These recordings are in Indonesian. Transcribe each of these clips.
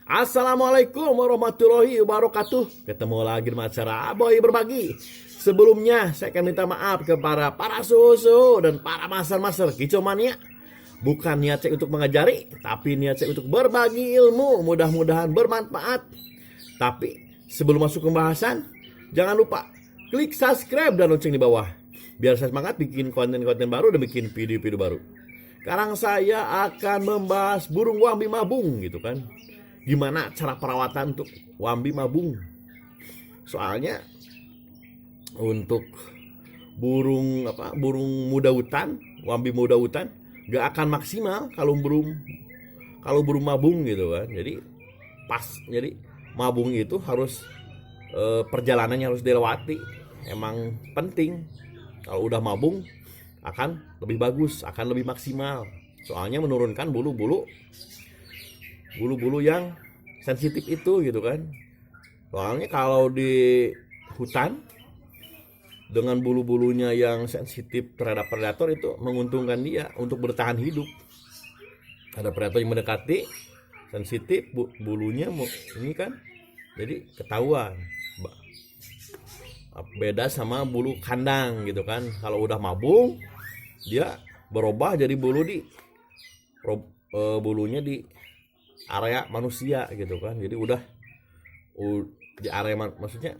Assalamualaikum warahmatullahi wabarakatuh. Ketemu lagi di acara Aboy Berbagi. Sebelumnya saya akan minta maaf kepada para susu dan para master-master kicau mania. Bukan niat saya untuk mengajari, tapi niat saya untuk berbagi ilmu. Mudah-mudahan bermanfaat. Tapi sebelum masuk ke pembahasan, jangan lupa klik subscribe dan lonceng di bawah. Biar saya semangat bikin konten-konten baru dan bikin video-video baru. Sekarang saya akan membahas burung wambi mabung gitu kan. Gimana cara perawatan untuk wambi mabung? Soalnya untuk burung muda hutan, wambi muda hutan gak akan maksimal kalau burung mabung gitu kan. Jadi mabung itu harus perjalanannya harus dilewati. Emang penting. Kalau udah mabung akan lebih bagus, akan lebih maksimal. Soalnya menurunkan bulu-bulu yang sensitif itu gitu kan. Soalnya kalau di hutan dengan bulu-bulunya yang sensitif terhadap predator itu menguntungkan dia untuk bertahan hidup. Ada predator yang mendekati, sensitif bulunya ini kan, jadi ketahuan. Beda sama bulu kandang gitu kan. Kalau udah mabung dia berubah jadi bulunya di area manusia gitu kan. Jadi udah di area maksudnya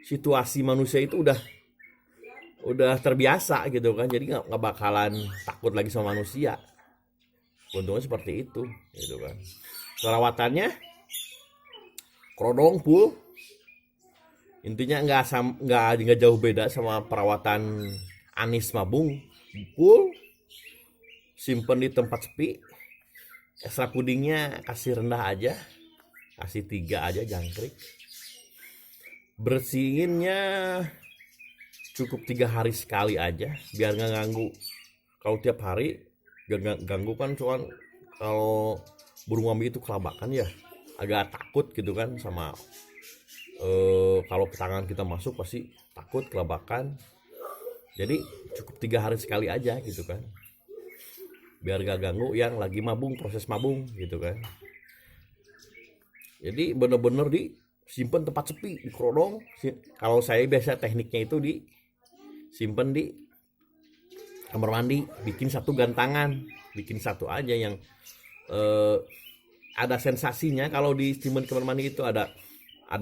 situasi manusia itu udah terbiasa gitu kan. Jadi nggak bakalan takut lagi sama manusia. Untungnya seperti itu gitu kan. Perawatannya krodong full. Intinya nggak jauh beda sama perawatan anis mabung. Full, simpen di tempat sepi. Ekstra pudingnya kasih rendah aja, kasih 3 aja jangkrik. Bersihinnya cukup 3 hari sekali aja, biar nggak ganggu. Kalau tiap hari ganggu kan, cuman kalau burung wambi itu kelabakan ya, agak takut gitu kan sama kalau tangan kita masuk pasti takut kelabakan. Jadi cukup 3 hari sekali aja gitu kan, biar gak ganggu yang lagi mabung, proses mabung gitu kan. Jadi bener-bener disimpan tempat sepi, di kerodong. Kalau saya biasa tekniknya itu disimpan di kamar mandi, bikin satu gantangan, bikin satu aja yang ada sensasinya. Kalau disimpan di kamar mandi itu ada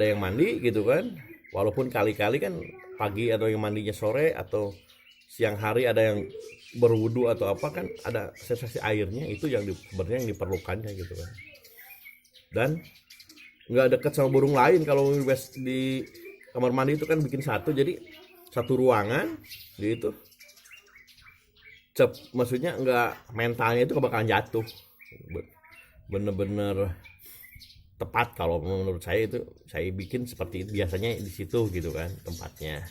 yang mandi gitu kan, walaupun kali-kali kan pagi atau yang mandinya sore atau siang hari ada yang berwudu atau apa kan, ada sensasi airnya itu yang sebenarnya yang diperlukannya gitu kan. Dan nggak dekat sama burung lain. Kalau di kamar mandi itu kan bikin satu, jadi satu ruangan gitu. Maksudnya nggak, mentalnya itu bakalan jatuh. Bener-bener tepat kalau menurut saya. Itu saya bikin seperti itu biasanya di situ gitu kan tempatnya.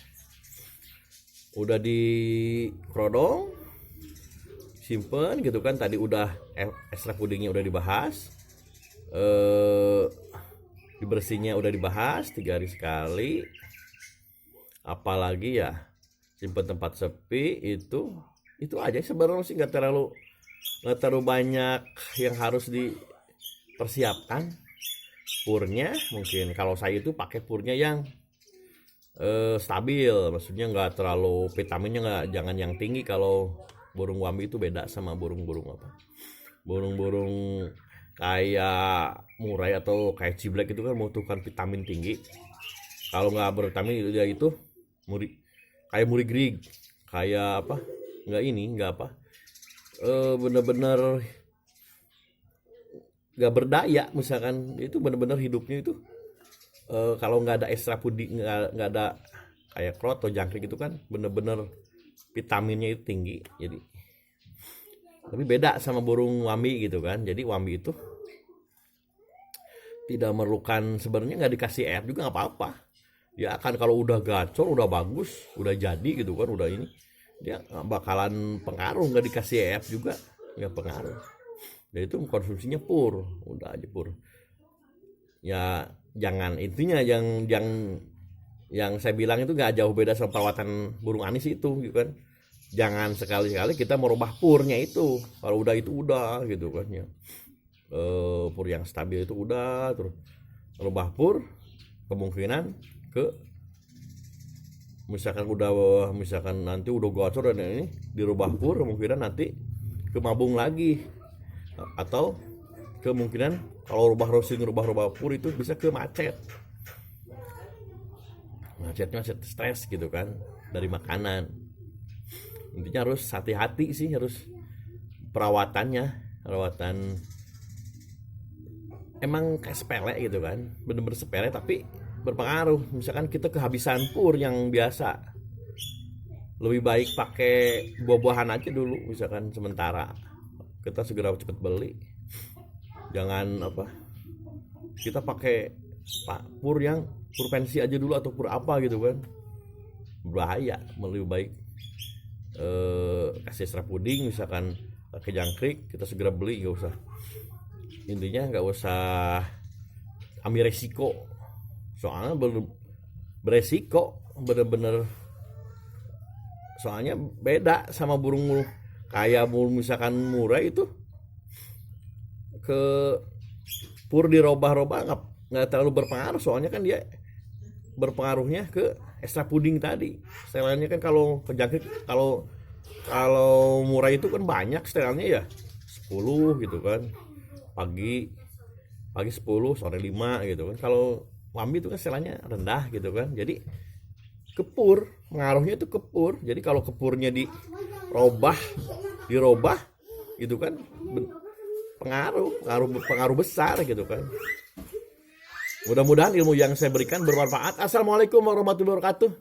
Udah di krodong, simpen gitu kan. Tadi udah ekstra pudingnya udah dibahas, dibersihnya udah dibahas 3 hari sekali. Apalagi ya simpen tempat sepi, itu aja sebenarnya sih. Nggak terlalu banyak yang harus dipersiapkan. Purnya mungkin kalau saya itu pakai purnya yang stabil, maksudnya nggak terlalu, vitaminnya jangan yang tinggi. Kalau burung wambi itu beda sama burung-burung kayak murai atau kayak ciblek itu kan membutuhkan vitamin tinggi. Kalau nggak bervitamin dia itu kayak murigrig, kayak apa, bener-bener nggak berdaya. Misalkan itu bener-bener hidupnya itu kalau nggak ada ekstra puding, nggak ada kayak krot atau jangkrik itu kan bener-bener vitaminnya itu tinggi. Jadi tapi beda sama burung wambi gitu kan. Jadi wambi itu tidak memerlukan, sebenarnya nggak dikasih air juga nggak apa-apa. Dia akan kalau udah gacor, udah bagus, udah jadi gitu kan, udah ini, dia nggak bakalan pengaruh. Nggak dikasih air juga nggak pengaruh. Dan itu konsumsinya pur, udah aja pur. Ya jangan, intinya yang saya bilang itu nggak jauh beda sama perawatan burung anis itu gitu kan. Jangan sekali-kali kita merubah purnya itu. Kalau udah itu udah gitu kan ya. pur yang stabil itu udah, terus rubah pur kemungkinan ke misalkan nanti udah gocor dan ini dirubah pur kemungkinan nanti ke mabung lagi, atau kemungkinan kalau rubah pur itu bisa ke macetnya stres gitu kan dari makanan. Intinya harus hati-hati sih, harus perawatan emang kayak sepele gitu kan, bener-bener sepele tapi berpengaruh. Misalkan kita kehabisan pur yang biasa, lebih baik pakai buah-buahan aja dulu misalkan sementara, kita segera cepet beli, jangan kita pakai pur pensi aja dulu atau pur apa gitu kan, bahaya. Lebih baik kasih extra puding misalkan pakai jangkrik, kita segera beli, nggak usah ambil resiko, soalnya beresiko bener-bener. Soalnya beda sama burung kayak misalkan murai itu, ke pur dirobah-robah nggak terlalu berpengaruh, soalnya kan dia berpengaruhnya ke extra puding tadi. Setelannya kan kalau ke jangkrik, kalau murai itu kan banyak setelannya ya, 10 gitu kan, pagi 10 sore 5 gitu kan. Kalau wambi itu kan setelannya rendah gitu kan, jadi kepur pengaruhnya itu kepur. Jadi kalau kepurnya dirobah itu kan pengaruh besar gitu kan. Mudah-mudahan ilmu yang saya berikan bermanfaat. Assalamualaikum warahmatullahi wabarakatuh.